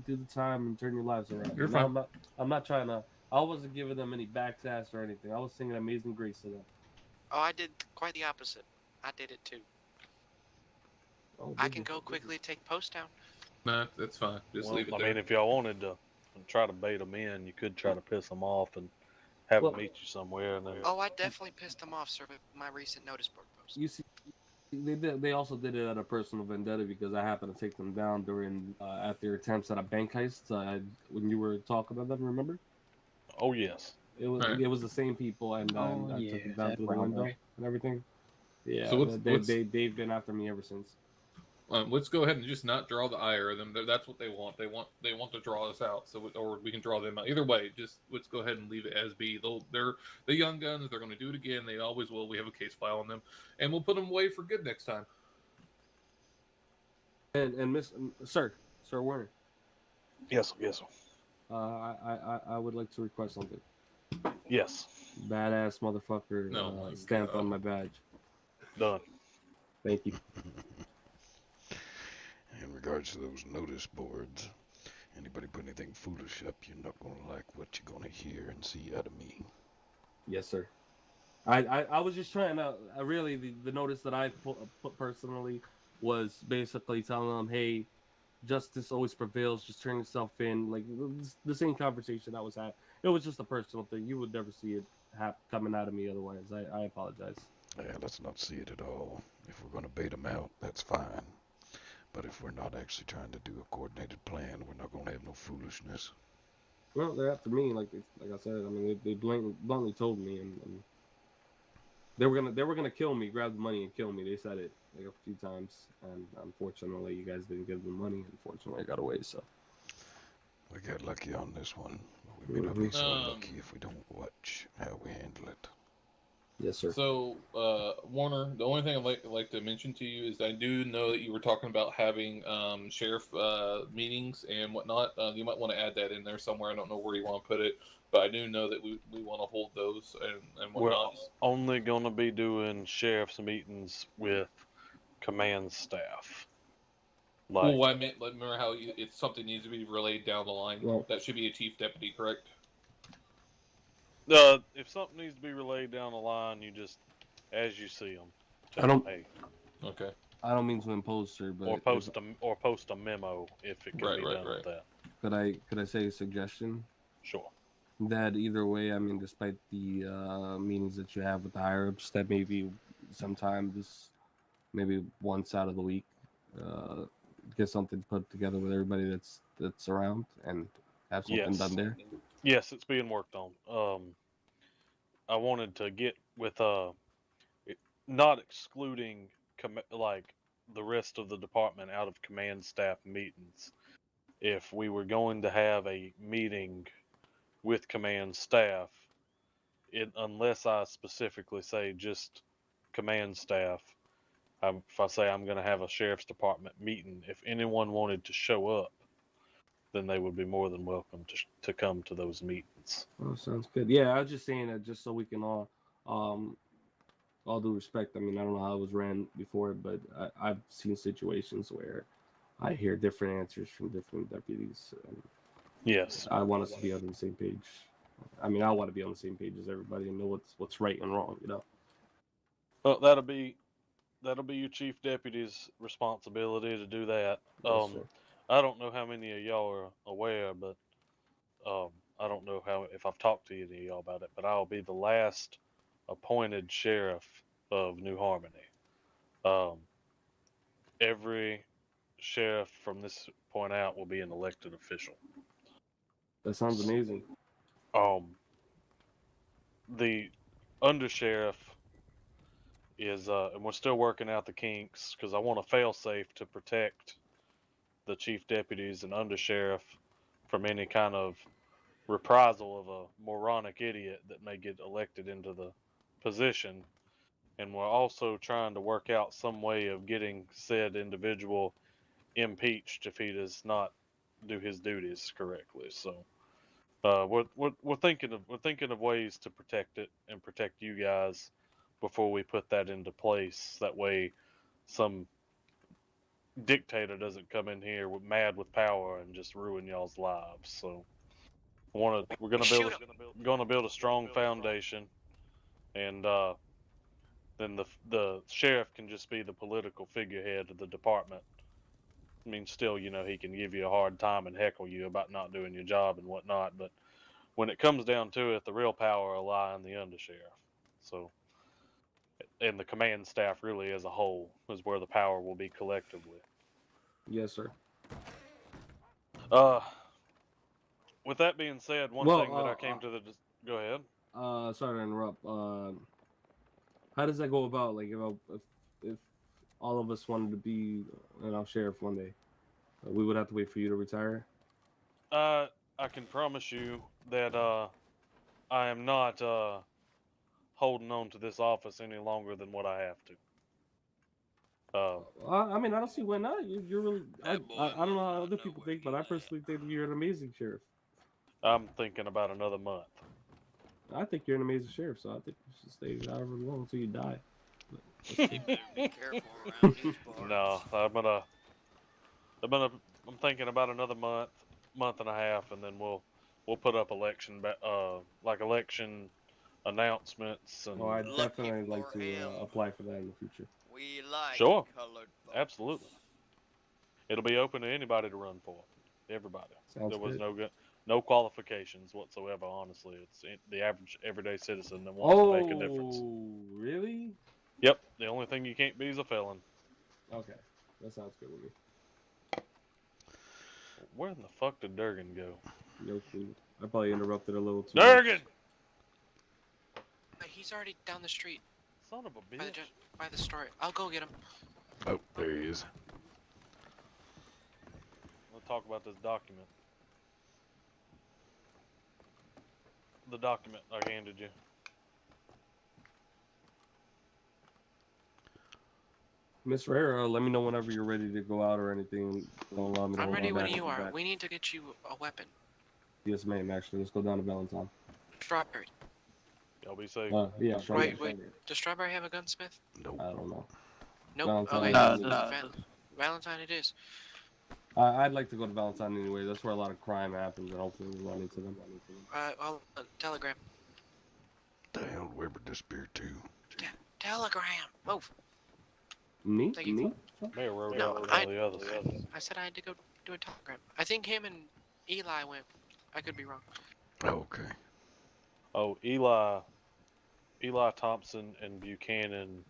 do the time and turn your lives around. You're You know, fine. I'm not trying to. I wasn't giving them any backsass or anything. I was singing Amazing Grace to them. Oh, I did quite the opposite. I did it too. Oh, I did can you? go quickly take post down. Nah, that's fine. Just Well, leave it I there. mean, if y'all wanted to try to bait them in, you could try to piss them off and have them Well, meet you somewhere, and then Oh, I definitely pissed them off, sir, with my recent notice board post. you see, they did. They also did it out of personal vendetta because I happened to take them down during at their attempts at a bank heist. When you were talking about them, remember? oh yes, It was All right. it was the same people, and Oh I took them yeah, down that through the window robbery. and everything. So Yeah, they let's they they've been after me ever since. let's go ahead and just not draw the ire of them. That's what they want. They want to draw us out. So or we can draw them out. Either way, just let's go ahead and leave it as be. They're the young guns. They're going to do it again. They always will. We have a case file on them, and we'll put them away for good next time. And Miss Sir Warner, yes, I would like to request something. yes. Badass motherfucker Oh my stamp God. on my badge. Done. Thank you. In regards to those notice boards, anybody put anything foolish up, you're not gonna like what you're gonna hear and see out of me. Yes, sir. I was just trying to really the notice that I put personally was basically telling them, hey, justice always prevails. Just turn yourself in. Like the same conversation that was had. It was just a personal thing. You would never see it coming out of me otherwise. I apologize. Yeah, let's not see it at all. If we're gonna bait them out, that's fine. But if we're not actually trying to do a coordinated plan, we're not gonna have no foolishness. Well, they're after me. Like I said. I mean, they bluntly told me, and they were gonna kill me, grab the money and kill me. They said it like a few times, and unfortunately, you guys didn't give them money. Unfortunately, I got away. So. We got lucky on this one, but we may not Mm-hmm. be so lucky if we don't watch how we handle it. Yes, sir. So, Warner, the only thing I'd like to mention to you is I do know that you were talking about having sheriff meetings and whatnot. You might want to add that in there somewhere. I don't know where you want to put it, but I do know that we want to hold those and We're whatnot. only going to be doing sheriff's meetings with command staff. Well, Like, I meant, like, remember how if something needs to be relayed down the line, Well, that should be a chief deputy, correct? if something needs to be relayed down the line, you just, as you see them, I tell them, don't. hey, Okay. I don't mean to impose, sir, or but if post a memo if it can Right, be right, done with right. that. could I say a suggestion Sure. that either way, I mean, despite the meetings that you have with the higher ups, that maybe sometime this maybe once out of the week, uh, get something put together with everybody that's around and have something done Yes. there. Yes, it's being worked on. I wanted to get with not excluding like the rest of the department out of command staff meetings. If we were going to have a meeting with command staff, unless I specifically say just command staff, if I say I'm going to have a sheriff's department meeting, if anyone wanted to show up, then they would be more than welcome to come to those meetings. Oh, sounds good. Yeah, I was just saying that just so we can um, all due respect. I mean, I don't know how it was ran before, but I've seen situations where I hear different answers from different deputies. And Yes. I want us to be on the same page. I mean, I want to be on the same page as everybody and know what's right and wrong. You know. Well, that'll be your chief deputy's responsibility to do that. Yes, sir. I don't know how many of y'all are aware, but I don't know how if I've talked to any of y'all about it, but I'll be the last appointed sheriff of New Harmony. Um, every sheriff from this point out will be an elected official. That sounds amazing. Um, the undersheriff is, and we're still working out the kinks because I want a failsafe to protect the chief deputies and undersheriff from any kind of reprisal of a moronic idiot that may get elected into the position. And we're also trying to work out some way of getting said individual impeached if he does not do his duties correctly. So we're thinking of ways to protect it and protect you guys before we put that into place. That way, some dictator doesn't come in here with mad with power and just ruin y'all's lives. So we're gonna build a strong foundation, and then the sheriff can just be the political figurehead of the department. I mean, still, he can give you a hard time and heckle you about not doing your job and whatnot, but when it comes down to it, the real power will lie in the undersheriff. So, and the command staff really as a whole is where the power will be collectively. Yes, sir. With that being said, one Well, thing that I came to the go ahead. Sorry to interrupt. How does that go about? Like, if all of us wanted to be sheriff one day, we would have to wait for you to retire. I can promise you that I am not holding on to this office any longer than what I have to. I mean, I don't see why not. You're really. I don't know how other people think, but I personally think you're an amazing sheriff. I'm thinking about another month. I think you're an amazing sheriff, so I think you should stay however long until you die. You better be careful around these parts. No, I'm thinking about another month and a half, and then we'll put up election announcements and. Oh, I'd Lucky definitely like for to him. apply for that in the future. We like Sure. colored folks. Absolutely. It'll be open to anybody to run for. Everybody. Sounds There was good. no qualifications whatsoever. Honestly, it's the average everyday citizen that wants to make a difference. Oh, really? Yep. The only thing you can't be is a felon. Okay, that sounds good with me. Where in the fuck did Durgan go? No clue. I probably interrupted a little too Durgan! He's already down the street Son of a by bitch. by the store. I'll go get him. Oh, there he is. Let's talk about this document. The document I handed you. Miss Ferreira, let me know whenever you're ready to go out or anything. Don't allow me to I'm hold ready my when back you with are. back. We need to get you a weapon. Yes, ma'am. Actually, let's go down to Valentine. Strawberry. Y'all be safe. Yeah. Wait. Does Strawberry have a gunsmith? Nope. I don't know. Nope. Valentine. Okay. No. Valentine it is. I'd like to go to Valentine anyway. That's where a lot of crime happens, and hopefully we'll run into them. I'll telegram. The hell, Weber disappeared too. Telegram. Move. Me? Thank you. Me? Mayor rode No, out with all the others. I said I had to go do a telegram. I think him and Eli went. I could be wrong. Okay. Oh, Eli Thompson and Buchanan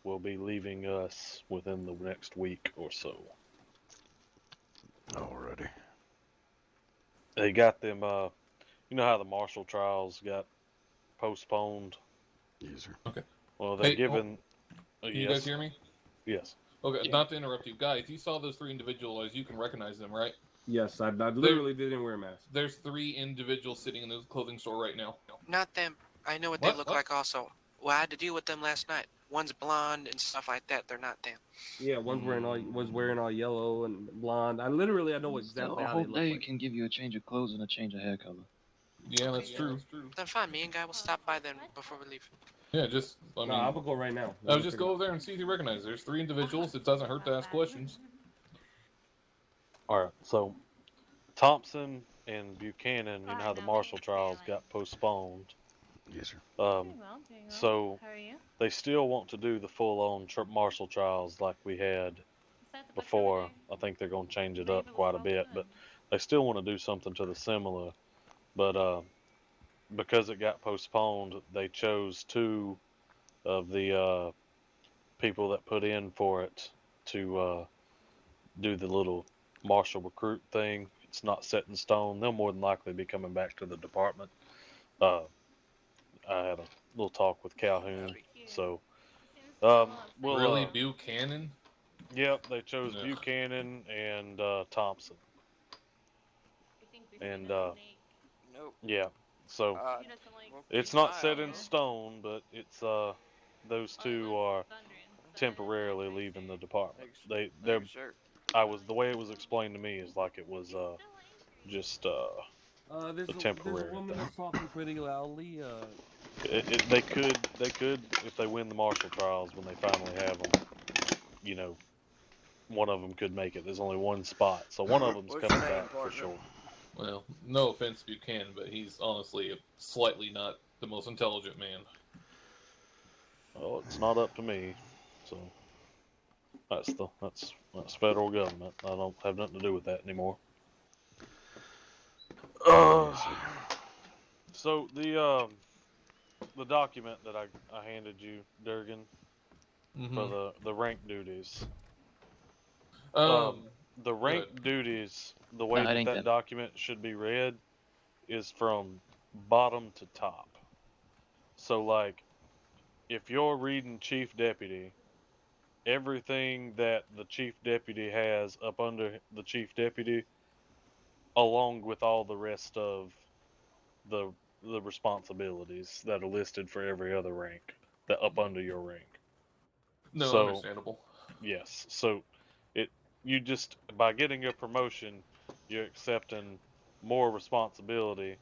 will be leaving us within the next week or so. Alrighty. They got them, you know how the Marshall trials got postponed? Yes, sir. Okay. Well, they're Hey, given. Can you Yes. guys hear me? Yes. Okay, Yeah. not to interrupt you, guys. You saw those three individuals. You can recognize them, right? Yes, I literally didn't wear a mask. There's three individuals sitting in the clothing store right now. Not them. I know what they look like also. Well, I had to deal with them last night. One's blonde and stuff like that. They're not them. Yeah, was wearing all yellow and blonde. I know exactly how they hope look they like. can give you a change of clothes and a change of hair color. Yeah, that's true. Then fine. Me and Guy will stop by then before we leave. Yeah, just No, I will go right now. I would just go over there and see if you recognize. There's three individuals. It doesn't hurt to ask questions. All right. So, Thompson and Buchanan, you know how the Marshall trials got postponed. Yes, sir. Doing well. So How are you? they still want to do the full-on Marshall trials like we had Is that the butcher before. over I think they're going to change it there? up quite a bit, but they still want to do something to the similar. But because it got postponed, they chose two of the people that put in for it to do the little Marshall recruit thing. It's not set in stone. They'll more than likely be coming back to the department. I had a little talk with Calhoun, so we'll Really, Buchanan? Yep, they chose Yeah. Buchanan and Thompson, and Nope. yeah. So He doesn't like it's not set in stone, but it's those two are temporarily leaving the department. They're the way it was explained to me is like it was just There's a temporary woman thing. that's talking pretty loudly. They could if they win the Marshall trials when they finally have them, one of them could make it. There's only one spot, so one of them's What's coming your name, back for partner? sure. Well, no offense if you can, but he's honestly slightly not the most intelligent man. Well, it's not up to me, so that's federal government. I don't have nothing to do with that anymore. Yes, sir. So the document that I handed you, Durgan, for the rank duties. The rank duties, the way No, it that ain't them. document should be read is from bottom to top. So, like, if you're reading Chief Deputy, everything that the Chief Deputy has up under the Chief Deputy, along with all the rest of the responsibilities that are listed for every other rank that up under your rank. No, So, understandable. yes. So you just, by getting a promotion, you're accepting more responsibility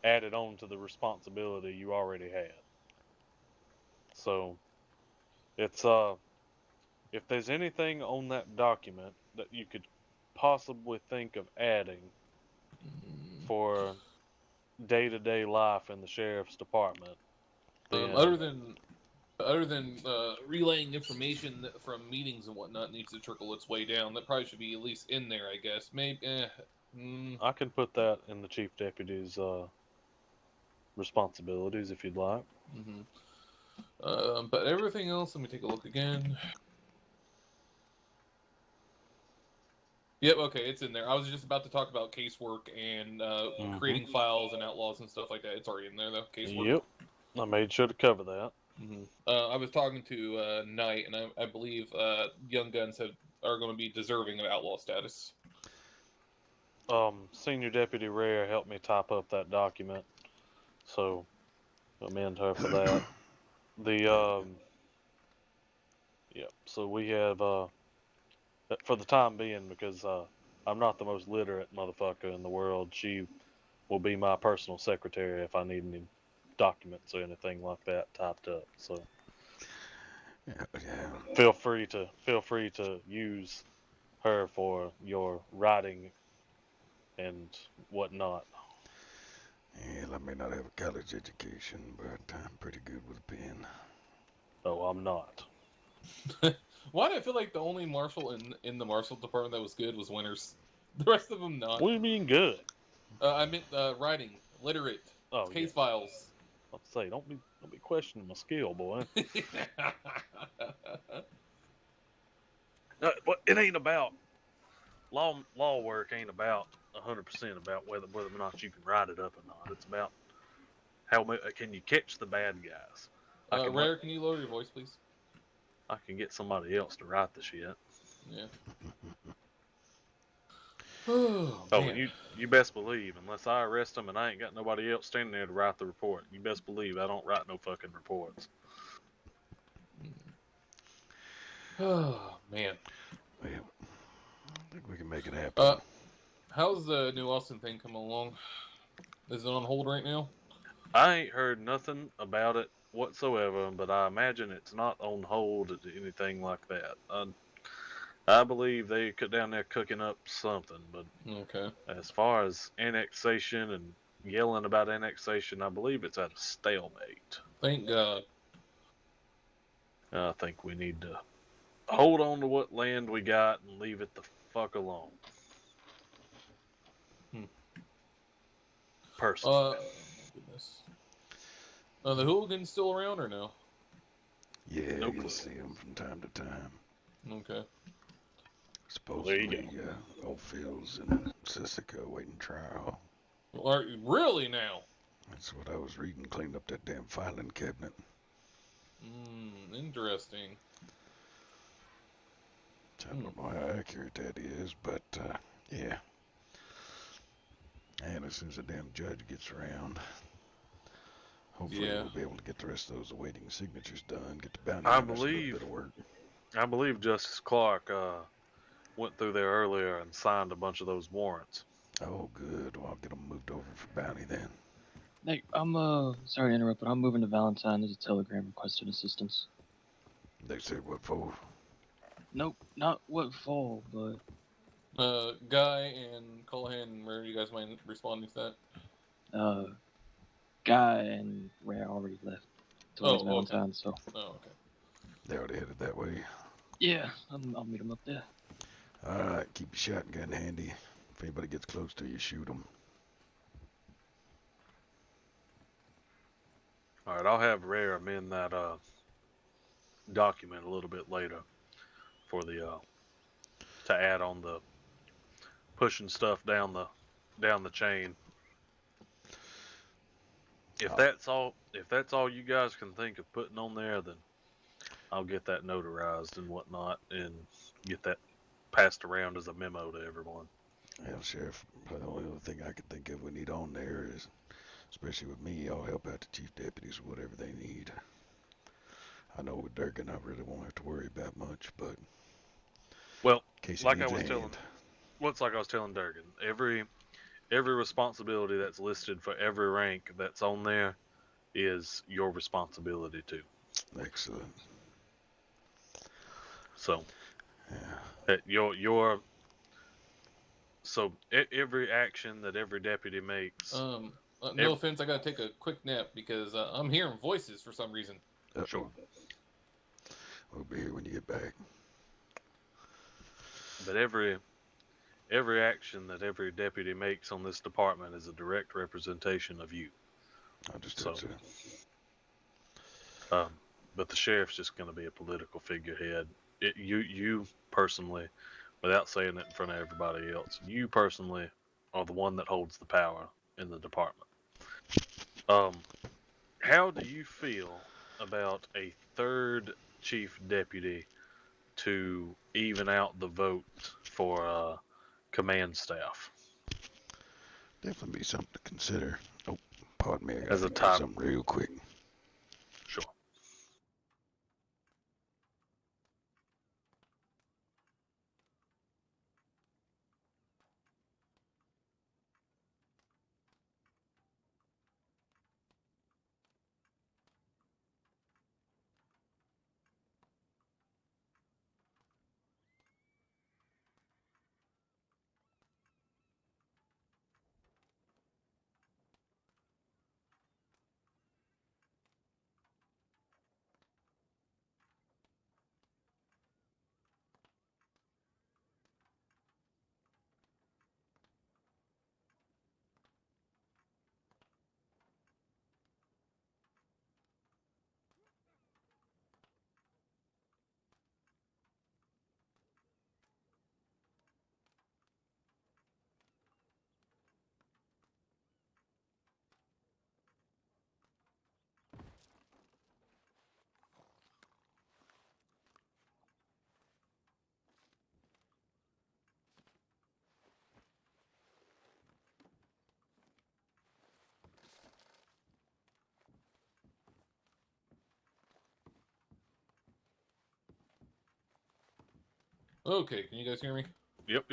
added on to the responsibility you already had. So it's if there's anything on that document that you could possibly think of adding for day-to-day life in the sheriff's department, then Other than relaying information from meetings and whatnot needs to trickle its way down. That probably should be at least in there, I guess. Maybe. I can put that in the chief deputy's responsibilities if you'd like. But everything else, let me take a look again. Yep, okay, it's in there. I was just about to talk about casework and creating files and outlaws and stuff like that. It's already in there, though. Casework. Yep, I made sure to cover that. I was talking to Knight, and I believe Young Guns are going to be deserving of outlaw status. Senior Deputy Rare helped me type up that document, so commend her for that. So we have for the time being, because I'm not the most literate motherfucker in the world, she will be my personal secretary if I need any documents or anything like that typed up. So feel free to use her for your writing and whatnot. Yeah, I may not have a college education, but I'm pretty good with a pen. Oh, I'm not. Why do I feel like the only marshal in the marshal department that was good was Winters? The rest of them not. What do you mean good? I meant writing, literate, case files. Let's say, don't be questioning my skill, boy. But it ain't about law work. Ain't about 100% about whether or not you can write it up or not. It's about how can you catch the bad guys. Rare, can you lower your voice, please? I can get somebody else to write the shit. Yeah. And you best believe, unless I arrest them and I ain't got nobody else standing there to write the report, you best believe I don't write no fucking reports. Oh, man. Well, I think we can make it happen. How's the New Austin thing coming along? Is it on hold right now? I ain't heard nothing about it whatsoever, but I imagine it's not on hold or anything like that. I believe they cut down there cooking up something, but okay. As far as annexation and yelling about annexation, I believe it's at a stalemate. Thank God. I think we need to hold on to what land we got and leave it the fuck alone. Personally. Goodness. The hooligans still around or no? Yeah, No you can clue. see them from time to time. Okay. Supposedly, Oldfields and Sissica waiting trial. Really now? That's what I was reading. Cleaned up that damn filing cabinet. Interesting. I don't know how accurate that is, but yeah. And as soon as the damn judge gets around, hopefully we'll be able to get the rest of those awaiting signatures done. Get the bounty hunters a little bit of work. I believe Justice Clark went through there earlier and signed a bunch of those warrants. Oh, good. Well, I'll get them moved over for bounty then. Hey, I'm sorry to interrupt, but I'm moving to Valentine. There's a telegram requesting assistance. They said what for? Nope, not what fall, but Guy and Callahan, where you guys mind responding to that? Guy and Rare already left towards Oh, okay. Valentine, so Oh, okay. They already headed that way. yeah, I'll meet him up there. Alright, keep your shotgun handy. If anybody gets close to you, shoot them. All right, I'll have Rare amend that document a little bit later for the to add on the pushing stuff down the chain. If that's all you guys can think of putting on there, then I'll get that notarized and whatnot and get that passed around as a memo to everyone. Hell, Sheriff, probably the only other thing I can think of we need on there is, especially with me, I'll help out the chief deputies with whatever they need. I know with Durkin I really won't have to worry about much, but in Well, case he like needs I was a telling, hand. like I was telling Durgan, every responsibility that's listed for every rank that's on there is your responsibility too. Excellent. So, Yeah. your so every action that every deputy makes. No offense, I gotta take a quick nap because I'm hearing voices for some reason. Uh-oh. Sure. We'll be here when you get back. But every action that every deputy makes on this department is a direct representation of you. Understood, So, sir. but the sheriff's just going to be a political figurehead. You personally, without saying it in front of everybody else, you personally are the one that holds the power in the department. How do you feel about a third chief deputy to even out the vote for command staff? Definitely be something to consider. Oh, pardon me, I As gotta a do time, something real quick. sure. Okay, can you guys hear me? Yep.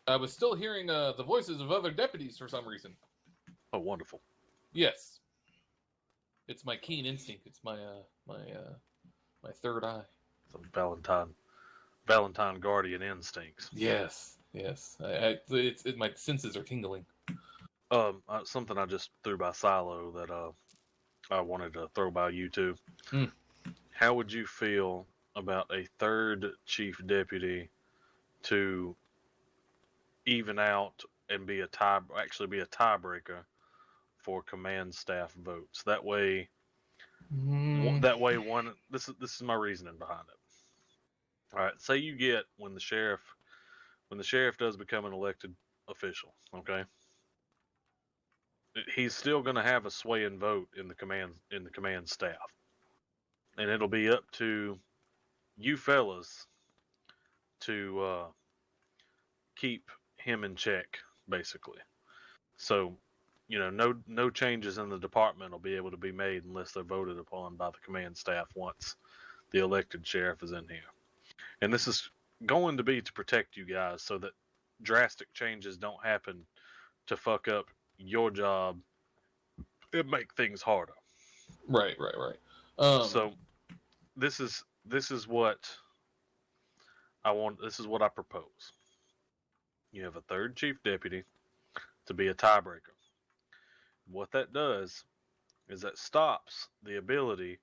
I was still hearing the voices of other deputies for some reason. Oh, wonderful. Yes, it's my keen instinct. It's my my third eye. Some Valentine guardian instincts. Yes. My senses are tingling. Something I just threw by Silo that I wanted to throw by you too. How would you feel about a third chief deputy to even out and be a tiebreaker for command staff votes? That way, one. This is my reasoning behind it. All right, say you get when the sheriff does become an elected official, okay? He's still going to have a sway and vote in the command staff, and it'll be up to you fellas to keep him in check, basically. So, no changes in the department will be able to be made unless they're voted upon by the command staff once the elected sheriff is in here. And this is going to be to protect you guys so that drastic changes don't happen to fuck up your job and make things harder. Right. So this is what This is what I propose. You have a third chief deputy to be a tiebreaker. What that does is that stops the ability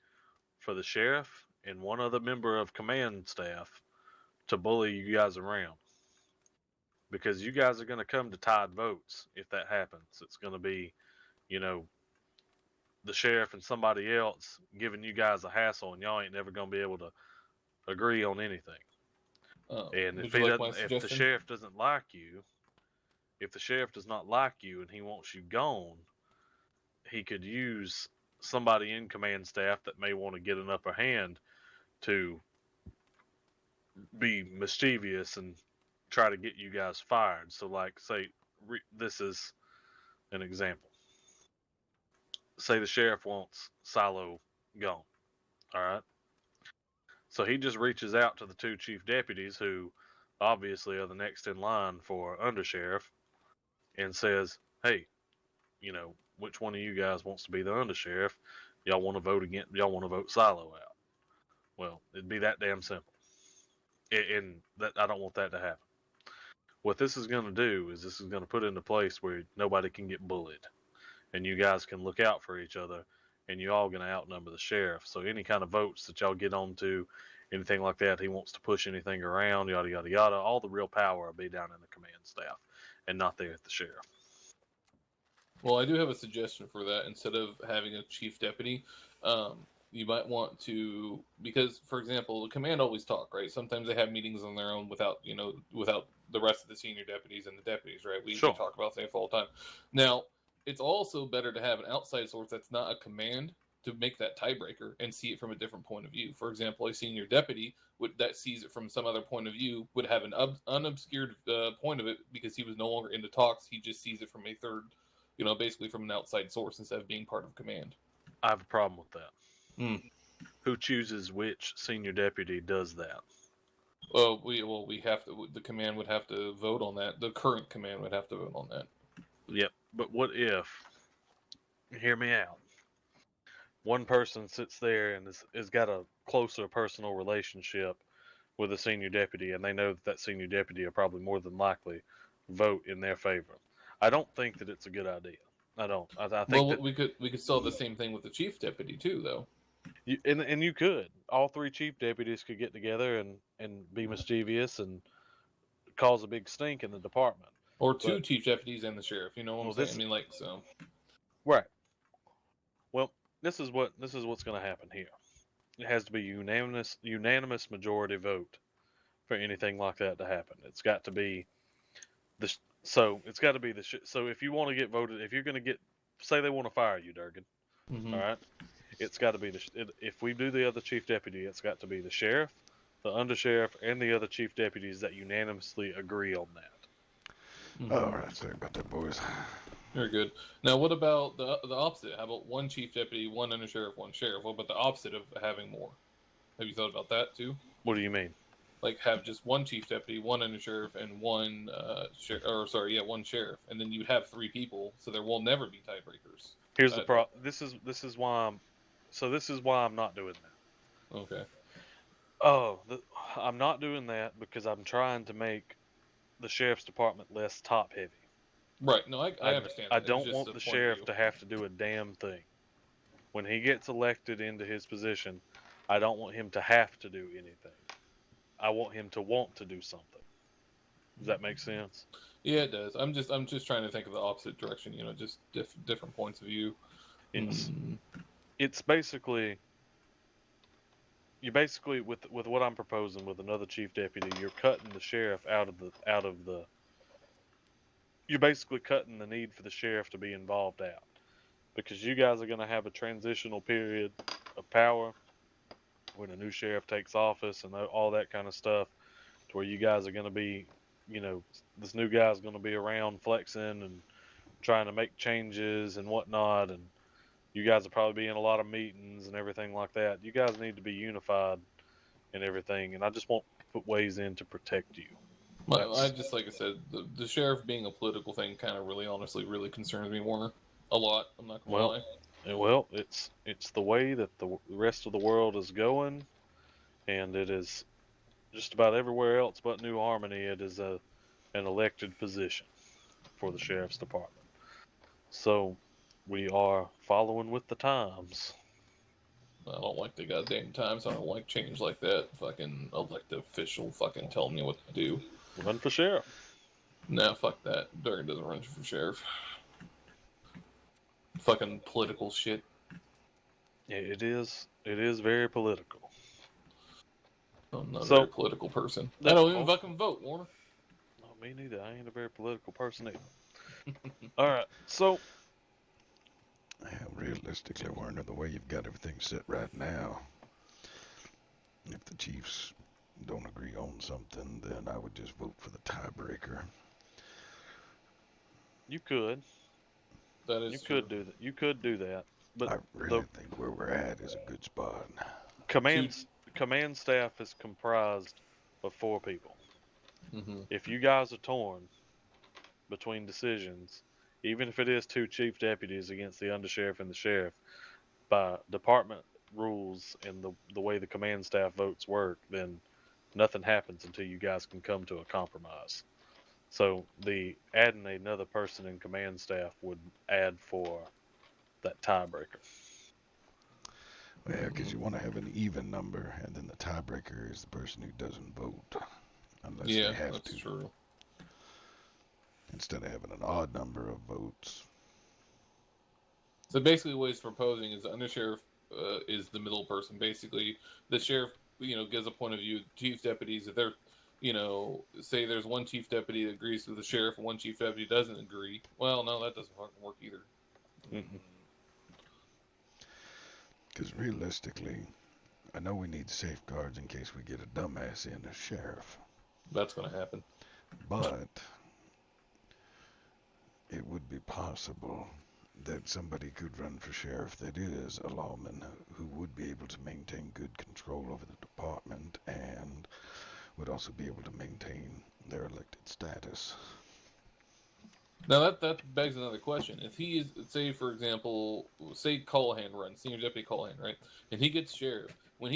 for the sheriff and one other member of command staff to bully you guys around. Because you guys are going to come to tied votes if that happens. It's going to be, you know, the sheriff and somebody else giving you guys a hassle, and y'all ain't never going to be able to agree on anything. And Would you like my if the suggestion? sheriff doesn't like you, if the sheriff does not like you and he wants you gone, he could use somebody in command staff that may want to get an upper hand to be mischievous and try to get you guys fired. So, like, say, this is an example. Say the sheriff wants Silo gone. All right. So he just reaches out to the two chief deputies who obviously are the next in line for undersheriff and says, hey, which one of you guys wants to be the undersheriff? Y'all want to vote against, y'all want to vote Silo out. Well, it'd be that damn simple. And that I don't want that to happen. What this is going to do is this is going to put into place where nobody can get bullied. And you guys can look out for each other, and you all going to outnumber the sheriff. So any kind of votes that y'all get onto, anything like that, he wants to push anything around, yada yada yada. All the real power will be down in the command staff, and not there at the sheriff. Well, I do have a suggestion for that. Instead of having a chief deputy, you might want to, because, for example, the command always talk, right? Sometimes they have meetings on their own without the rest of the senior deputies and the deputies, right? We Sure. talk about things all the time. Now, it's also better to have an outside source that's not a command to make that tiebreaker and see it from a different point of view. For example, a senior deputy that sees it from some other point of view would have an unobscured point of it because he was no longer in the talks. He just sees it from a third, basically from an outside source instead of being part of command. I have a problem with that. Who chooses which senior deputy does that? We have to. The command would have to vote on that. The current command would have to vote on that. Yep. But what if? Hear me out. One person sits there and has got a closer personal relationship with a senior deputy, and they know that senior deputy will probably more than likely vote in their favor. I don't think that it's a good idea. I don't. I think that we could still have the same thing with the chief deputy too, though. and you could. All three chief deputies could get together and be mischievous and cause a big stink in the department. Or two chief deputies and the sheriff. You know what I'm saying? I mean, like, so. Right. Well, this is what's going to happen here. It has to be unanimous majority vote for anything like that to happen. It's got to be so if you want to get voted, if you're going to get, say they want to fire you, Durgan, Mm-hmm. all right, it's got to be if we do the other chief deputy, it's got to be the sheriff, the undersheriff, and the other chief deputies that unanimously agree on that. Mm-hmm. All right, sorry about that, boys. Very good. Now, what about the opposite? How about one chief deputy, one undersheriff, one sheriff? What about the opposite of having more? Have you thought about that too? What do you mean? Like have just one chief deputy, one undersheriff, and one one sheriff, and then you'd have three people, so there will never be tiebreakers. Here's the problem. This is why I'm not doing that. Okay. Oh, I'm not doing that because I'm trying to make the sheriff's department less top heavy. Right. No, I understand. I don't want the sheriff to have to do a damn thing. When he gets elected into his position, I don't want him to have to do anything. I want him to want to do something. Does that make sense? Yeah, it does. I'm just trying to think of the opposite direction. Just different points of view. It's basically with what I'm proposing with another chief deputy, you're cutting the sheriff out of the. You're basically cutting the need for the sheriff to be involved out, because you guys are going to have a transitional period of power when a new sheriff takes office and all that kind of stuff, to where you guys are going to be, this new guy's going to be around flexing and trying to make changes and whatnot, and you guys will probably be in a lot of meetings and everything like that. You guys need to be unified and everything, and I just want to put ways in to protect you. I just, like I said, the sheriff being a political thing kind of honestly really concerns me, Warner, a lot. I'm not gonna lie. Well, it's the way that the rest of the world is going, and it is just about everywhere else but New Harmony, it is an elected position for the sheriff's department. So we are following with the times. I don't like the goddamn times. I don't like change like that. Fucking elected official fucking telling me what to do. Run for sheriff. Nah, fuck that. Durgan doesn't run for sheriff. Fucking political shit. It is very political. I'm not a So, very political person. I don't even fucking vote, Warner. No, me neither. I ain't a very political person either. All right, so Yeah, realistically, Warner, the way you've got everything set right now, if the Chiefs don't agree on something, then I would just vote for the tiebreaker. you could. That is true. Could do that. You could do that. But I really think where we're at is a good spot. command staff is comprised of 4 people. Mm-hmm. If you guys are torn between decisions, even if it is 2 chief deputies against the undersheriff and the sheriff, by department rules and the way the command staff votes work, then nothing happens until you guys can come to a compromise. So the adding another person in command staff would add for that tiebreaker. Well, because you want to have an even number, and then the tiebreaker is the person who doesn't vote, unless they have that's to. true. Instead of having an odd number of votes. So basically, what he's proposing is the undersheriff is the middle person. Basically, the sheriff, gives a point of view. Chief deputies, if they're, say there's one chief deputy that agrees with the sheriff and one chief deputy doesn't agree. Well, no, that doesn't fucking work either. Because realistically, I know we need safeguards in case we get a dumbass in as sheriff. That's going to happen. But it would be possible that somebody could run for sheriff that is a lawman who would be able to maintain good control over the department and would also be able to maintain their elected status. Now that begs another question. If he is, say for example, say Callahan runs, Senior Deputy Callahan, right, and he gets sheriff, when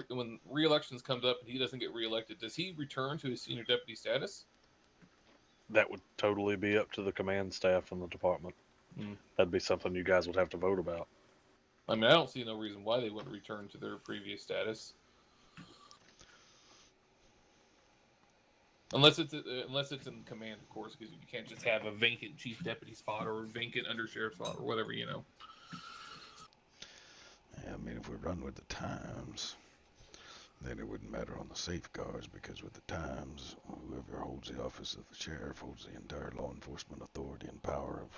when re-elections comes up and he doesn't get re-elected, does he return to his senior deputy status? That would totally be up to the command staff and the department. That'd be something you guys would have to vote about. I mean, I don't see no reason why they wouldn't return to their previous status. Unless it's in command, of course, because you can't just have a vacant chief deputy spot or a vacant undersheriff spot or whatever, Yeah, I mean, if we run with the times, then it wouldn't matter on the safeguards, because with the times, whoever holds the office of the sheriff holds the entire law enforcement authority and power of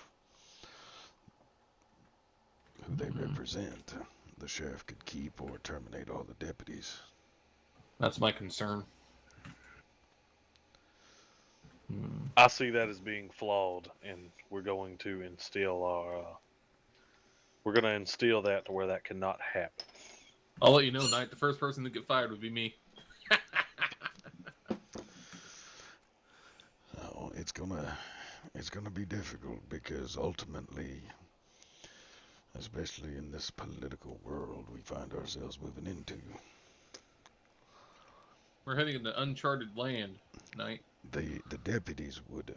who they represent. The sheriff could keep or terminate all the deputies. That's my concern. I see that as being flawed, and we're going to instill that to where that cannot happen. I'll let you know, Knight. The first person to get fired would be me. Oh, it's gonna be difficult, because ultimately, especially in this political world we find ourselves moving into, We're heading into uncharted land, Knight. the deputies would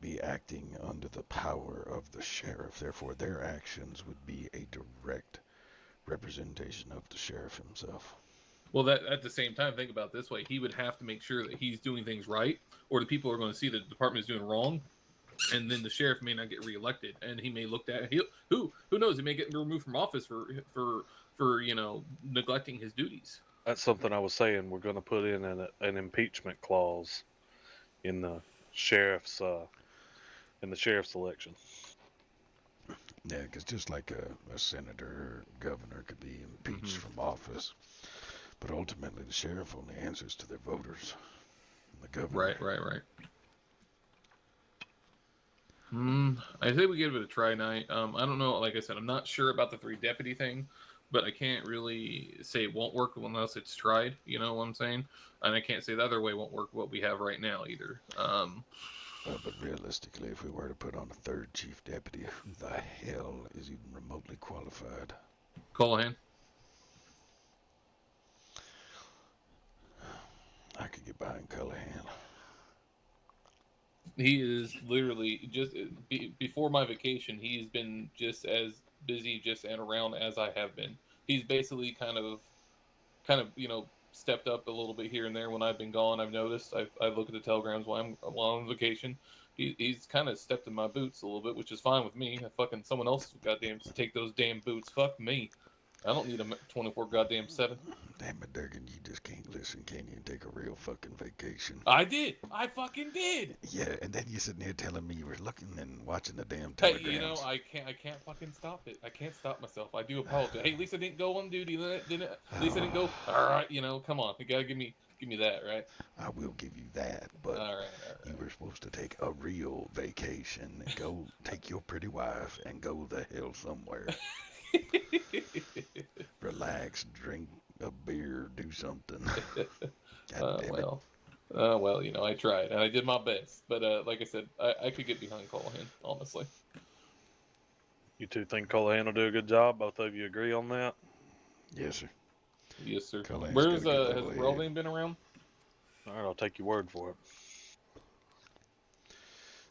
be acting under the power of the sheriff. Therefore, their actions would be a direct representation of the sheriff himself. Well, that at the same time, think about it this way: he would have to make sure that he's doing things right, or the people are going to see that the department is doing wrong, and then the sheriff may not get reelected, and he may look at who knows, he may get removed from office for neglecting his duties. That's something I was saying. We're going to put in an impeachment clause in the sheriff's election. Yeah, because just like a senator or governor could be impeached from office, but ultimately the sheriff only answers to their voters. The governor. Right. I say we give it a try, Knight. I don't know. Like I said, I'm not sure about the 3 deputy thing, but I can't really say it won't work unless it's tried. You know what I'm saying? And I can't say the other way won't work what we have right now either. But realistically, if we were to put on a 3rd chief deputy, who the hell is even remotely qualified? Callahan. I could get behind Callahan. He is literally just before my vacation. He's been just as busy, just and around as I have been. He's basically kind of, stepped up a little bit here and there when I've been gone. I've noticed. I look at the telegrams while I'm on vacation. He's kind of stepped in my boots a little bit, which is fine with me. Fucking someone else, goddamn, to take those damn boots. Fuck me. I don't need a 24 goddamn 7. Damn it, Durgan, you just can't listen, can you? Take a real fucking vacation. I did. I fucking did. Yeah, and then you're sitting here telling me you were looking and watching the damn Hey, telegrams. I can't fucking stop it. I can't stop myself. I do apologize. Hey, at least I didn't go on duty. Didn't. At least I didn't go. All right, come on. You gotta give me that, right? I will give you that, but All right. you were supposed to take a real vacation and go take your pretty wife and go the hell somewhere. Relax, drink a beer, do something. God damn it. Well, I tried and I did my best, but like I said, I could get behind Callahan, honestly. You two think Callahan will do a good job? Both of you agree on that? Yes, sir. Yes, sir. Callahan's Where's gotta get has level-headed. Relvane been around? All right, I'll take your word for it.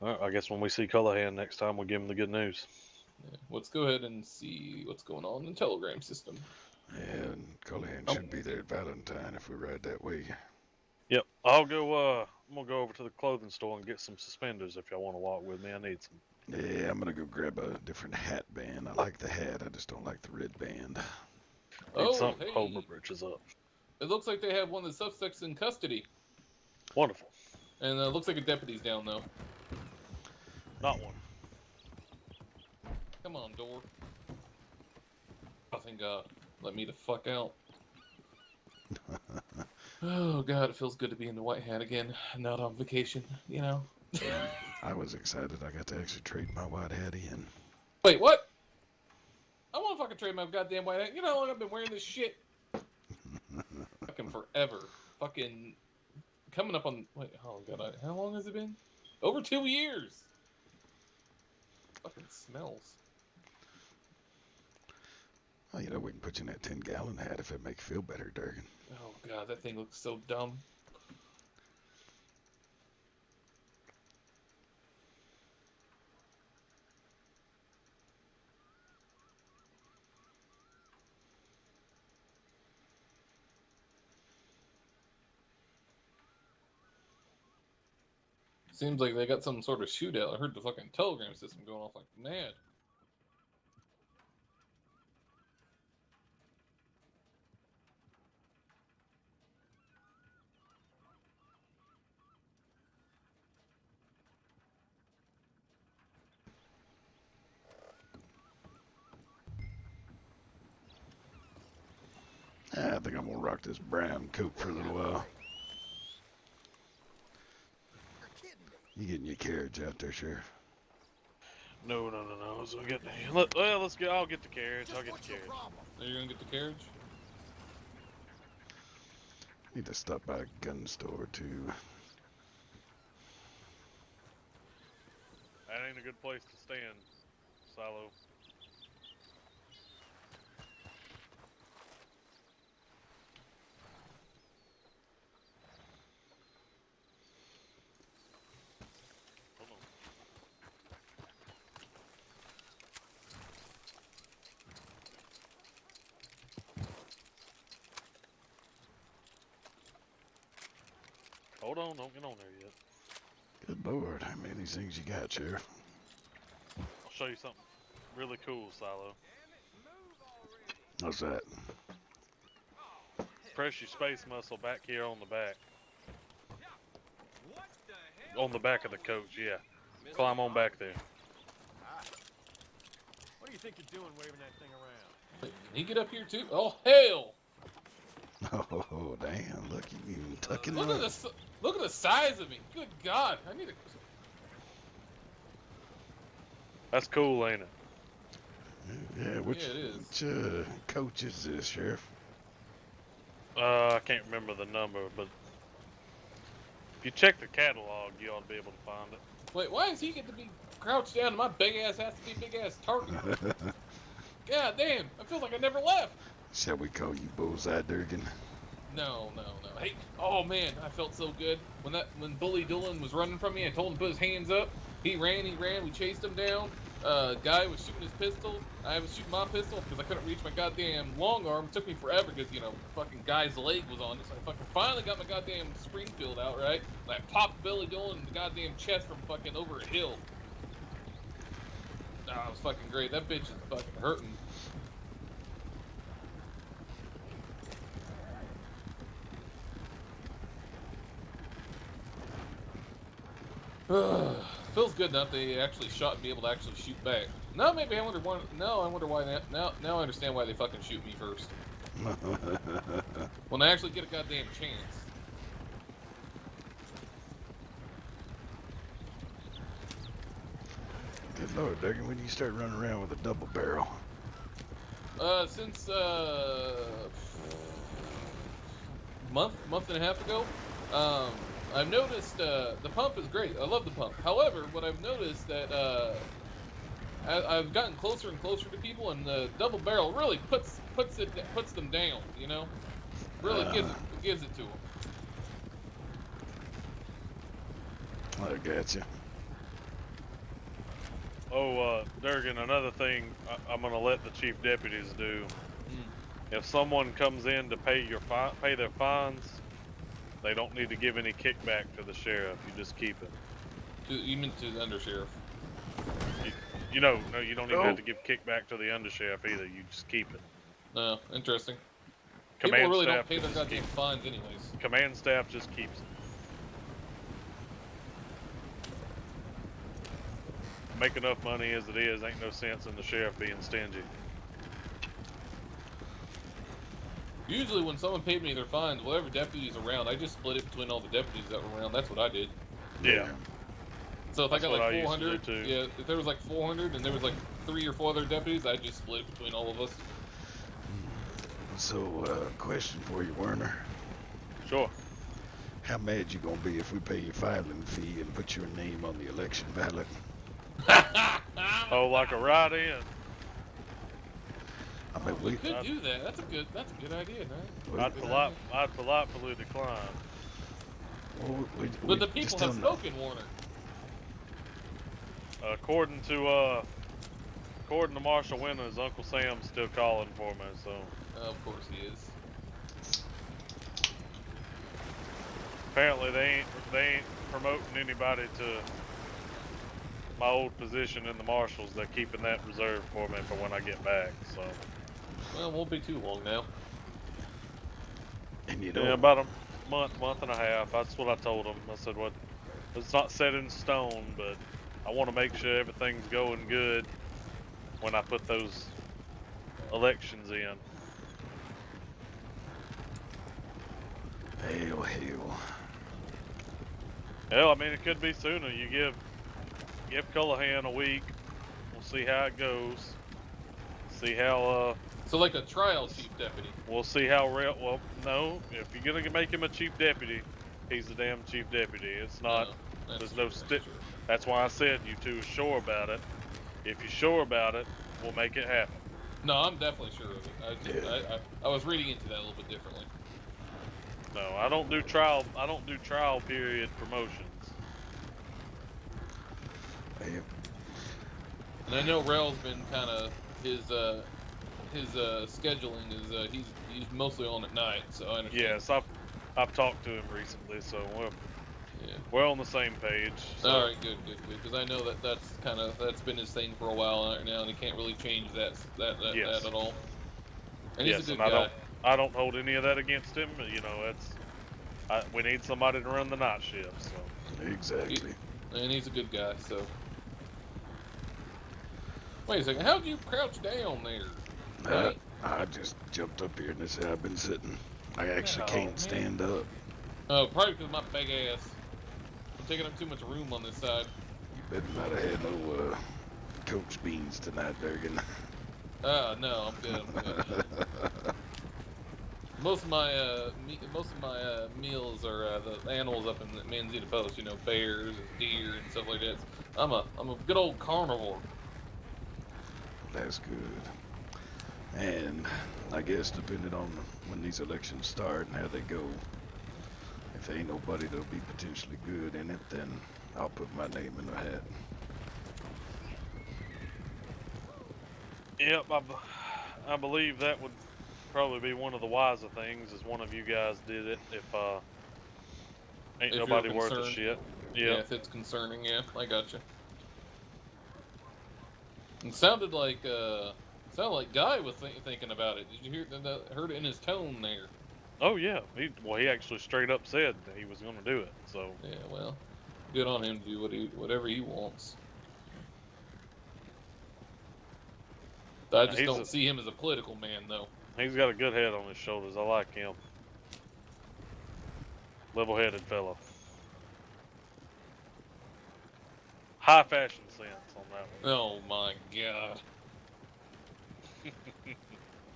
All right, I guess when we see Callahan next time, we'll give him the good news. Yeah. Let's go ahead and see what's going on in the telegram system. And Callahan should be there at Valentine if we ride that way. Yep, I'll go. I'm gonna go over to the clothing store and get some suspenders if y'all want to walk with me. I need some. Yeah, I'm gonna go grab a different hat band. I like the hat, I just don't like the red band. Need Oh, something to hold my hey. britches up. It looks like they have one of the suspects in custody. Wonderful. And it looks like a deputy's down, though. Not one. Come on, door. Nothing, let me the fuck out. Oh, God, it feels good to be in the white hat again. Not on vacation, I was excited I got to actually trade my white hat in. Wait, what? I want to fucking trade my goddamn white hat. You know how long I've been wearing this shit? Fucking forever. Fucking coming up on... Wait, oh, God, how long has it been? Over 2 years. Fucking smells. Well, we can put you in that 10-gallon hat if it makes you feel better, Durgan. Oh, God, that thing looks so dumb. Seems like they got some sort of shootout. I heard the fucking telegram system going off like mad. I think I'm gonna rock this brown coat for a little while. You getting your carriage out there, Sheriff? No. So get. Let's go. I'll get the carriage. I'll get the carriage. Are you gonna get the carriage? Need to stop by a gun store too. That ain't a good place to stand, Silo. Hold on, don't get on there yet. Good Lord, how many of these things you got, Sheriff? I'll show you something really cool, Silo. What's that? Press your space muscle back here on the back. On the back of the coach, yeah. Climb on back there. What do you think you're doing waving that thing around? Wait, can he get up here too? Oh hell! Oh damn! Look, you even tucking Look up. at the size of me. Good God! I need a. That's cool, ain't it? Yeah, which Yeah, it is. which coach is this, Sheriff? I can't remember the number, but if you check the catalog, you ought to be able to find it. Wait, why does he get to be crouched down and my big ass has to be big ass target? God damn! I feel like I never left. Shall we call you Bullseye Durgan? No. Hey, oh man, I felt so good when Bully Dillon was running from me. I told him to put his hands up. He ran. We chased him down. Guy was shooting his pistol. I was shooting my pistol because I couldn't reach my goddamn long arm. It took me forever because fucking guy's leg was on it. So I fucking finally got my goddamn Springfield out, right? And I popped Billy Dillon in the goddamn chest from fucking over a hill. Nah, it was fucking great. That bitch is fucking hurting. Feels good enough they actually shot and be able to actually shoot back. No, maybe I wonder why. No, I wonder why. Now I understand why they fucking shoot me first. When I actually get a goddamn chance. Good lord, Duggan, when you start running around with a double barrel? Since month and a half ago. I've noticed the pump is great. I love the pump. However, what I've noticed that I've gotten closer and closer to people, and the double barrel really puts them down. Really gives it to them. I gotcha. Oh, Durgan, another thing I'm gonna let the chief deputies do. If someone comes in to pay their fines, they don't need to give any kickback to the sheriff. You just keep it. You mean to the undersheriff? No, you don't even have to give kickback to the undersheriff either. You just keep it. No, interesting. Command People really staff don't pay their just goddamn fines anyways. Command staff just keeps it. Make enough money as it is. Ain't no sense in the sheriff being stingy. Usually when someone paid me their fines, whatever deputy's around, I just split it between all the deputies that were around. That's what I did. Yeah. So if I got like 400, too. yeah, if there was like 400 and there was like 3 or 4 other deputies, I just split it between all of us. So, question for you, Werner. Sure. How mad you gonna be if we pay your filing fee and put your name on the election ballot? Oh, like a write-in. I mean, We could do that. That's a good idea, man. I'd politely decline. Well, But the people have spoken, Warner. According to Marshall Winters, Uncle Sam's still calling for me, so. Of course he is. Apparently they ain't promoting anybody to my old position in the marshals. They're keeping that reserved for me for when I get back, so. Well, it won't be too long now. And you know, Yeah, about a month and a half. That's what I told them. I said, it's not set in stone, but I want to make sure everything's going good when I put those elections in. hell. Hell, I mean, it could be sooner. You give Cullahan a week. We'll see how it goes. See how, So like a trial chief deputy. we'll see how well, no, if you're gonna make him a chief deputy, he's the damn chief deputy. It's not, there's no stick. That's why I said you two are sure about it. If you're sure about it, we'll make it happen. No, I'm definitely sure of it. I was reading into that a little bit differently. No, I don't do trial period promotions. Hey, And I know Rel's been kind of his scheduling is he's mostly on at night, so I understand. Yes, I've talked to him recently, so we're on the same page. So. All right, good. Because I know that's been his thing for a while now, and he can't really change that at all. And he's a good guy. I don't hold any of that against him. You know, we need somebody to run the night shift. So. exactly. And he's a good guy. So. Wait a second. How'd you crouch down there? I just jumped up here and that's how I've been sitting. I actually can't stand up. Oh, probably because of my big ass. I'm taking up too much room on this side. You better not have had no coach beans tonight, Durgan. No, I'm good. Most of my meals are the animals up in the Manzita Post. You know, bears and deer and stuff like that. I'm a good old carnivore. That's good. And I guess depending on when these elections start and how they go, if there ain't nobody that'll be potentially good in it, then I'll put my name in the hat. Yep, I believe that would probably be one of the wiser things, is one of you guys did it. If ain't If you're nobody worth a concerned. shit. Yeah, Yep. if it's concerning, yeah, I gotcha. It sounded like Guy was thinking about it. Did you hear that? Heard it in his tone there. Oh yeah. He actually straight up said that he was going to do it. So Yeah, well, good on him to do whatever he wants. I just don't see him as a political man, though. he's got a good head on his shoulders. I like him. Level-headed fellow. High fashion sense on that one. Oh my god.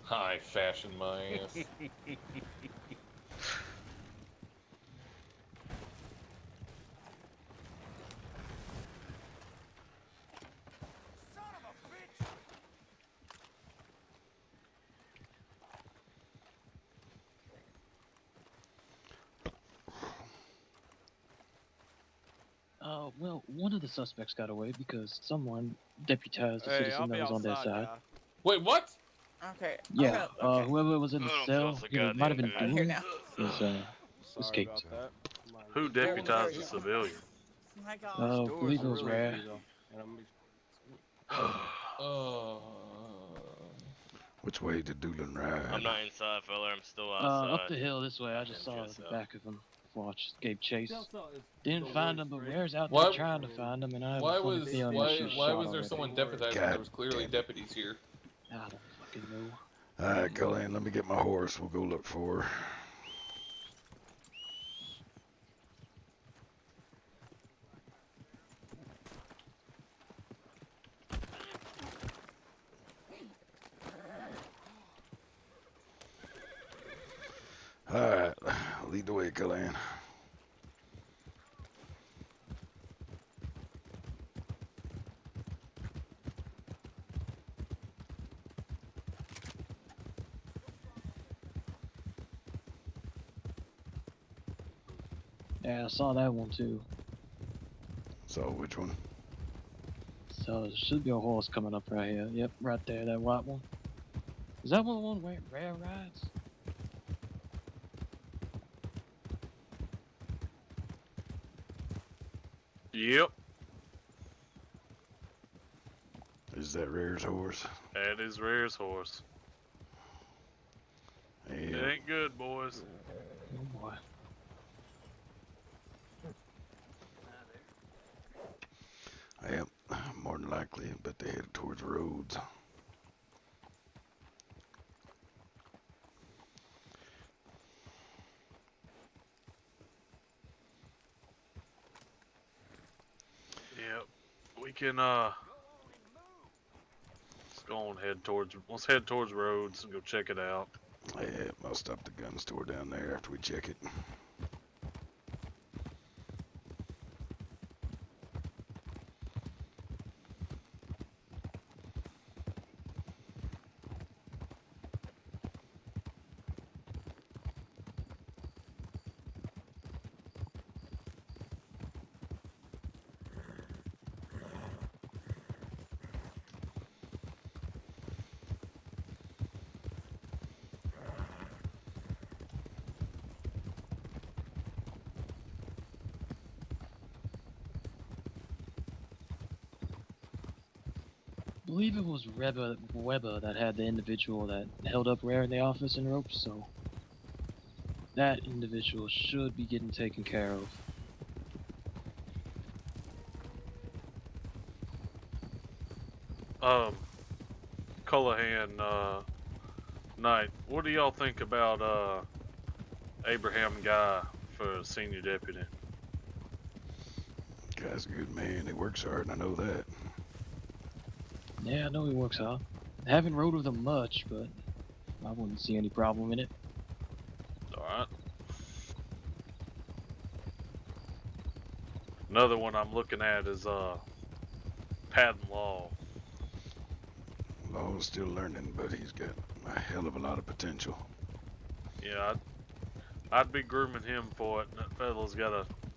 High fashion my ass. Well, one of the suspects got away because someone deputized a Hey, citizen I'll that be was on their outside, side. guy. Wait, what? Okay. Yeah, Okay. whoever was in I the don't cell, feel so you know, might have been goddamn I'm here Doom, now. is Sorry escaped. about that. Who There we deputized a go. civilian? Oh my gosh. I Doors believe it are was really Rare. easy, though, and I'm- Which way did Doolin ride? I'm not inside, fella. I'm still Up outside. the hill this way. I just And saw just the out. back of him before I gave chase. Delta is Didn't the find worst, him, but right? Rare's out Why- there trying to find him, and I have Why a funny was feeling why she was why shot was there already. someone deputized when God there was clearly damn it. deputies here? I don't fucking know. Alright, go in. Let me get my horse. We'll go look for her. Alright, lead the way, Cullen. Yeah, I saw that one too. So, which one? So there should be a horse coming up right here. Yep, right there, that white one. Is that one where Rare rides? Yep. Is that Rare's horse? That is Rare's horse. It Yeah. ain't good, boys. Oh boy. Yeah, more than likely, but they headed towards Rhodes. Yep. We can let's go on let's head towards Rhodes and go check it out. Yeah, I'll stop the gun store down there after we check it. I believe it was Weber that had the individual that held up Rare in the office in ropes, so that individual should be getting taken care of. Cullahan, Knight, what do y'all think about Abraham Guy for senior deputy? Guy's a good man. He works hard, I know that. Yeah, I know he works hard. I haven't rode with him much, but I wouldn't see any problem in it. Alright. Another one I'm looking at is Patton Law. Law's still learning, but he's got a hell of a lot of potential. Yeah, I'd be grooming him for it. And that fella's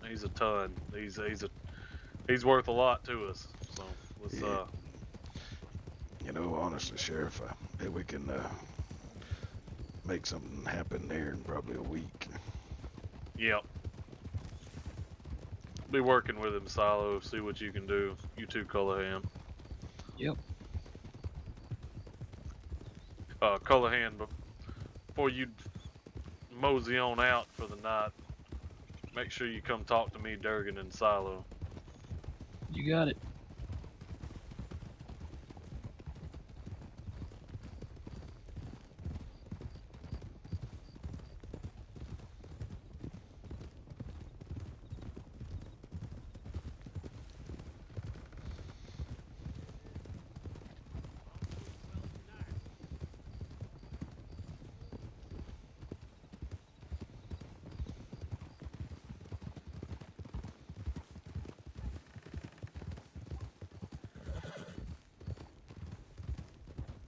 he's a ton. He's worth a lot to us. So let's Yeah. You know, honestly, Sheriff, I bet we can make something happen there in probably a week. Yep. Be working with him, Silo. See what you can do. You too, Cullahan. Yep. Cullahan, before you mosey on out for the night, make sure you come talk to me, Durgan, and Silo. You got it.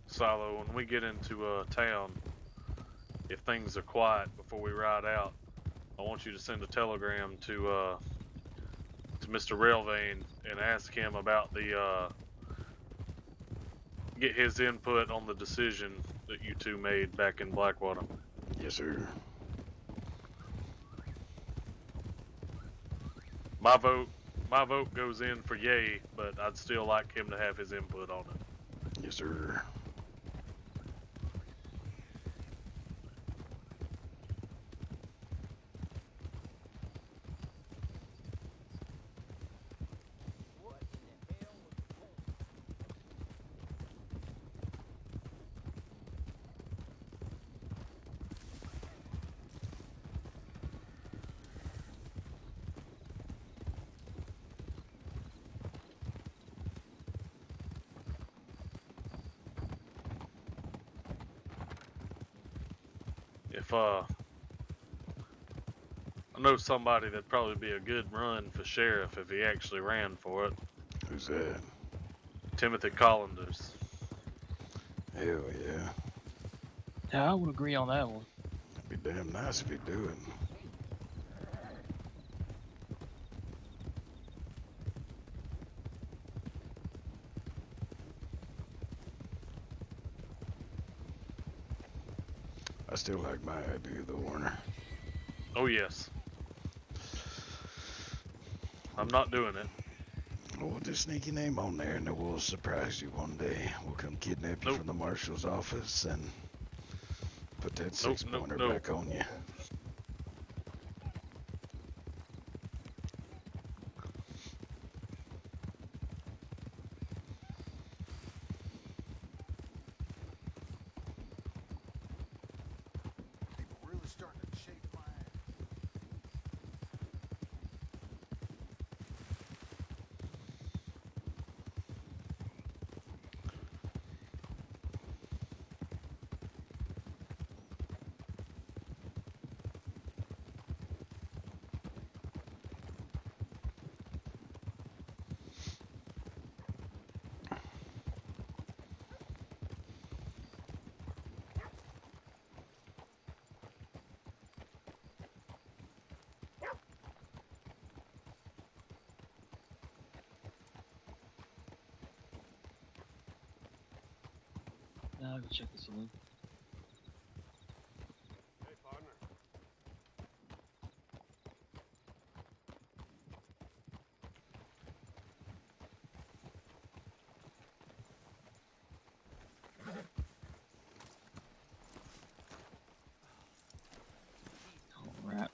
Silo, when we get into town, if things are quiet before we ride out, I want you to send a telegram to Mr. Railvane and ask him about get his input on the decision that you two made back in Blackwater. Yes, sir. My vote goes in for yay, but I'd still like him to have his input on it. Yes, sir. If I know somebody that'd probably be a good run for sheriff if he actually ran for it. Who's that? Timothy Collanders. Hell yeah. Yeah, I would agree on that one. It'd be damn nice if he'd do it. I still like my idea though, Warner. Oh yes. I'm not doing it. We'll just sneak your name on there and then we'll surprise you one day. We'll come kidnap you Nope. from the marshal's office and put that Nope, six-pointer nope. back on you. People really starting to shake my ass. Now I'll go check the saloon. Hey, partner. Alright.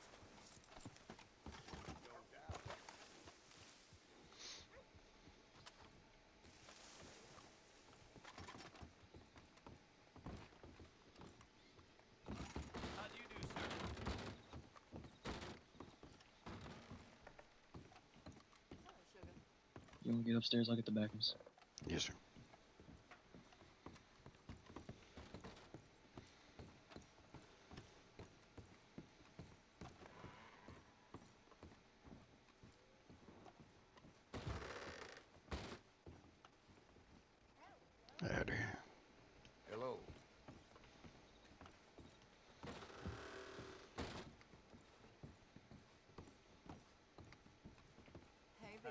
How do you do, sir? You wanna get upstairs? I'll get the backers. Yes, sir. Howdy.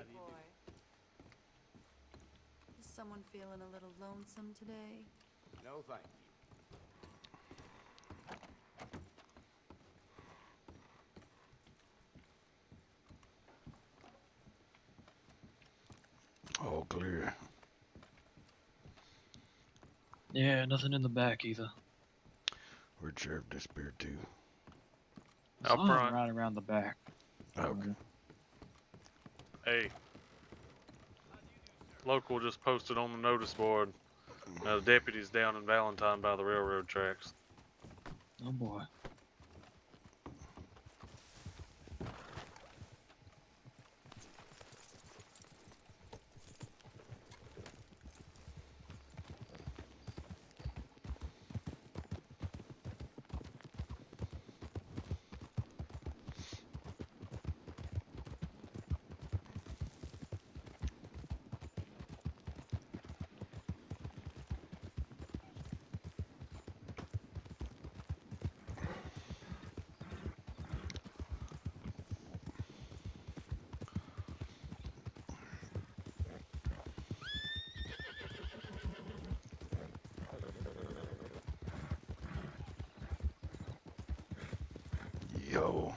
How do you boy. Is someone feeling a little lonesome today? do? No, thank you. All clear. Yeah, nothing in the back either. Where'd Sheriff disappeared to? Out Saw him front. right around the back. Okay. Hey. Local just posted on the notice board. The deputy's down in Valentine by the railroad tracks. Oh boy. Yo.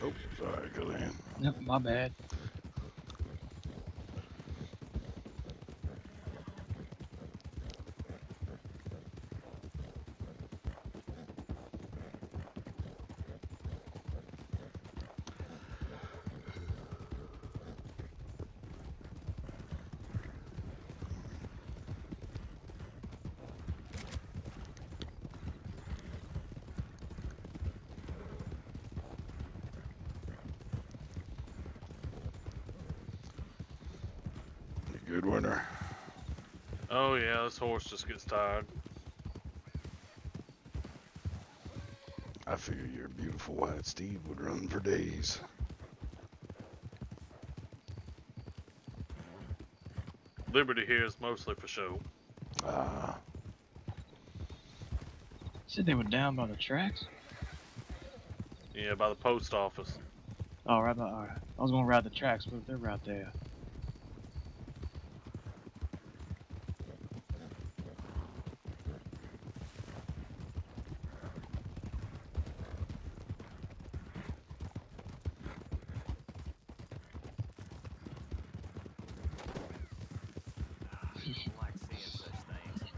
Oh, sorry, Glenn. Yep, my bad. You good, Winter? Oh yeah, this horse just gets tired. I figure your beautiful white steed would run for days. Liberty here is mostly for show. Ah, Said they were down by the tracks. Yeah, by the post office. Oh, right by. Alright. I was gonna ride the tracks, but they're right there. I like seeing such things.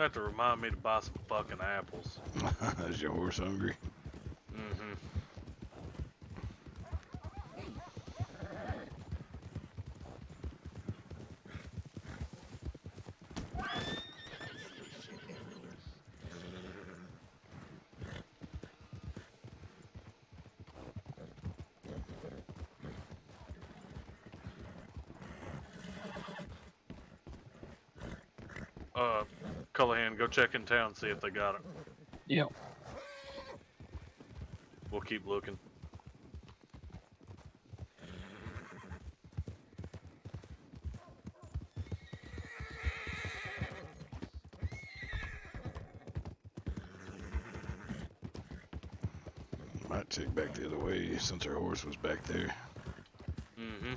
You have to remind me to buy some fucking apples. is your horse hungry? Mm-hmm. Cullahan, go check in town, see if they got it. Yeah. We'll keep looking. Might check back the other way since our horse was back there. Mm-hmm.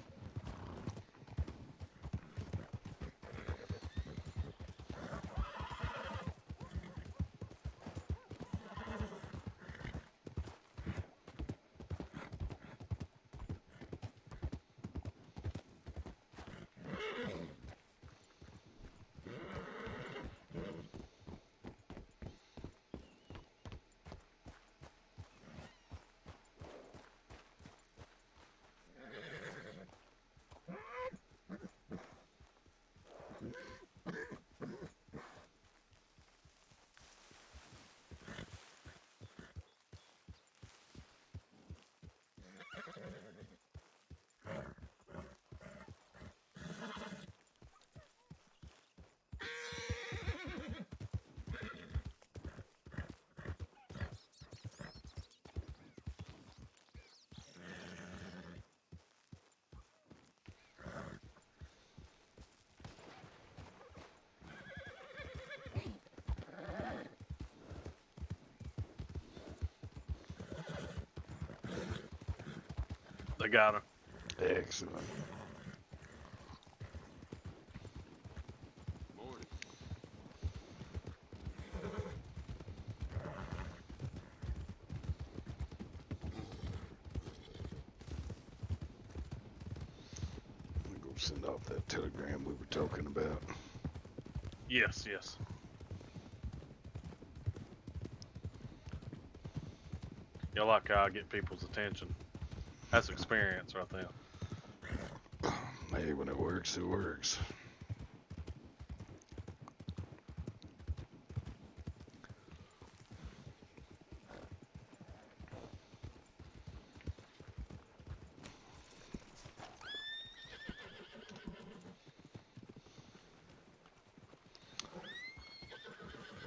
They got him. Excellent. Morning. I'm gonna go send off that telegram we were talking about. Yes, yes. You like how I get people's attention. That's experience right there. Hey, when it works, it works.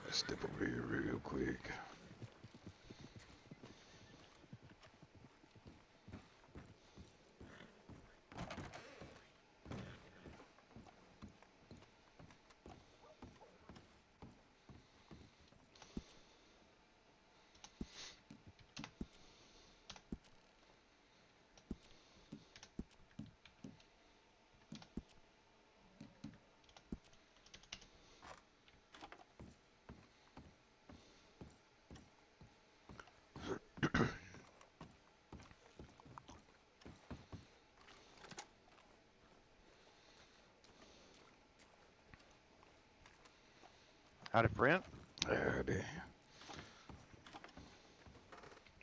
Let's step over here real quick. Howdy, friend. Howdy.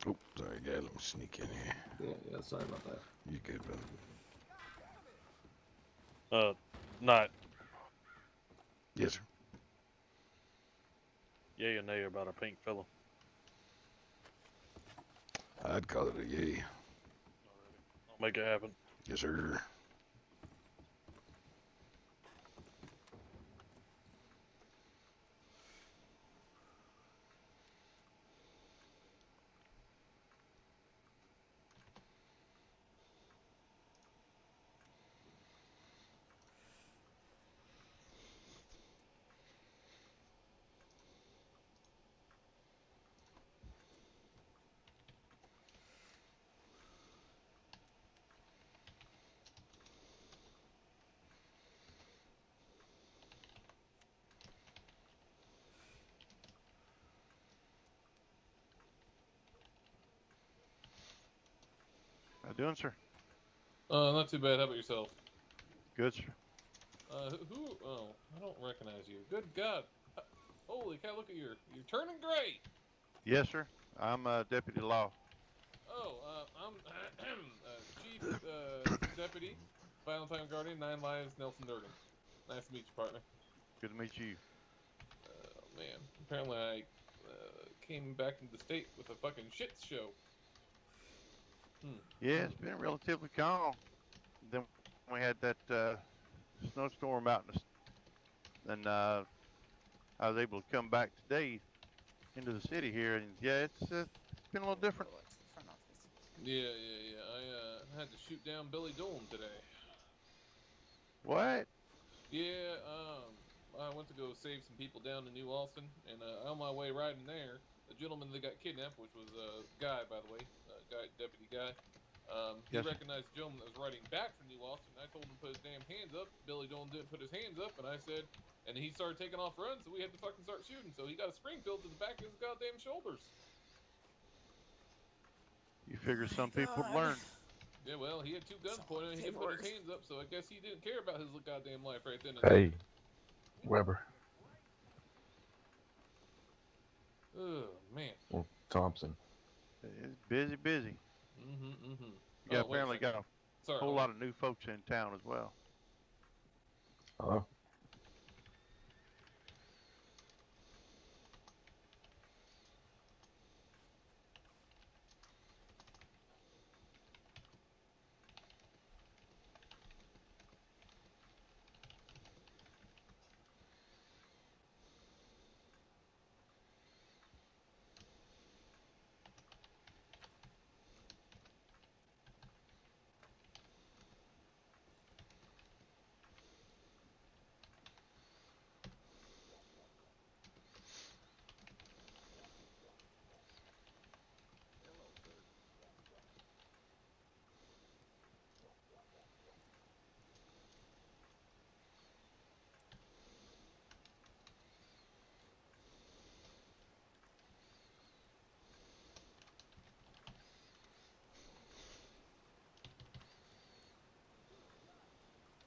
Oh, sorry, guy. Let me sneak in here. Yeah, sorry about that. You good, brother? Knight, Yes, sir. yay or nay about a pink fellow? I'd call it a yay. I'll make it happen. Yes, sir. How you doing, sir? Not too bad. How about yourself? Good, sir. Who? Oh, I don't recognize you. Good God! Holy cow! Look at you're turning gray. Yes, sir. I'm deputy law. Oh, I'm Chief Deputy, Valentine Guardian, 9 Lives, Nelson Durgan. Nice to meet you, partner. Good to meet you. Oh man, apparently I came back into the state with a fucking shit show. Yeah, it's been relatively calm. Then we had that snowstorm out in the, and I was able to come back today into the city here, and yeah, it's been a little different. Yeah. I had to shoot down Billy Doolin today. What? Yeah, I went to go save some people down in New Austin, and on my way riding there, the gentleman that got kidnapped, which was a guy, by the way, deputy guy, he Yes, sir. recognized the gentleman that was riding back from New Austin. I told him to put his damn hands up. Billy Dolan didn't put his hands up, and I said, and he started taking off running, so we had to fucking start shooting. So he got a Springfield to the back of his goddamn shoulders. You figure some people learn. Yeah, well, he had two guns pointed, and he didn't put his hands up, so I guess he didn't care about his goddamn life right then and there. Hey, Weber. Oh man. Well, Thompson. It's busy. Mm-hmm. You apparently got a Sorry, whole lot of new folks in town as well. Hello?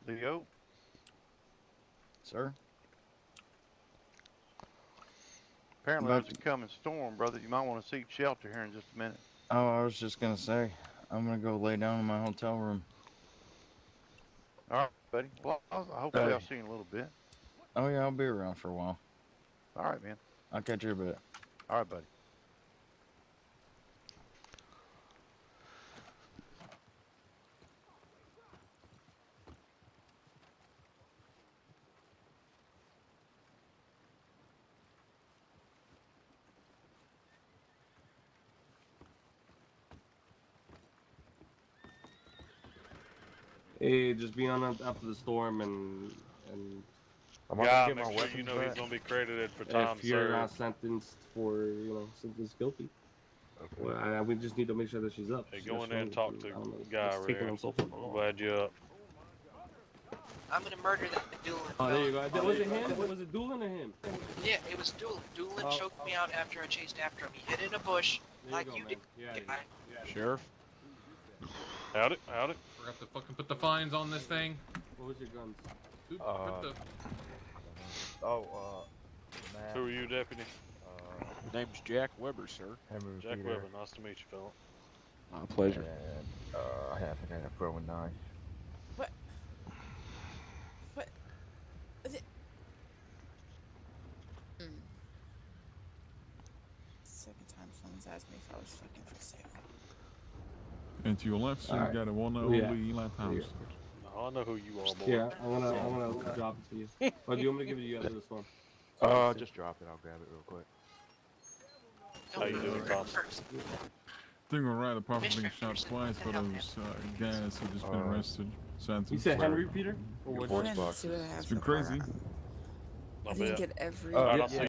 Leo? Sir? Apparently About there's a coming storm, brother. You might want to seek shelter here in just a minute. Oh, I was just gonna say, I'm gonna go lay down in my hotel room. All right, buddy. Well, hopefully I'll see you in a little bit. Oh yeah, I'll be around for a while. All right, man. I'll catch you a bit. All right, buddy. Hey, just be on after the storm and Am I Yeah, gonna get my make sure weapons you know he's back? gonna be credited for time if you're served. not sentenced for sentenced guilty. Okay. Well, we just need to make sure that she's up. Hey, She's go not in there and showing- talk to I don't know, guy it's over taking there. them so fucking long. Glad you're up. I'm gonna murder that Doolin. Oh, there you go. Was it him? Was it Doolin or him? Yeah, it was Doolin. Doolin choked me out after I chased after him. He hid in a bush like you did. Yeah. Sheriff? Howdy. Forgot to fucking put the fines on this thing. What was your guns? Dude, man. Who are you, deputy? Name's Jack Weber, sir. Henry Jack Peter, Weber. Nice to meet you, fella. Pleasure. And I happen to have a throwing knife. What? Is it? Second time someone's asked me if I was fucking for sale. And to your left, so Alright. you got a one and Yeah. only Eli Thompson. No, I know who you are, boy. Yeah, I'm gonna drop it to you. Or do you want me to give it to you after the storm? Just drop it. I'll grab it real quick. How you doing, Thompson? Doing alright, apart from being shot twice by those guys who just been arrested. You said Henry Peter? Or what? Voice I box. see what I have It's been so far. crazy. I didn't get every. Alright, I'll see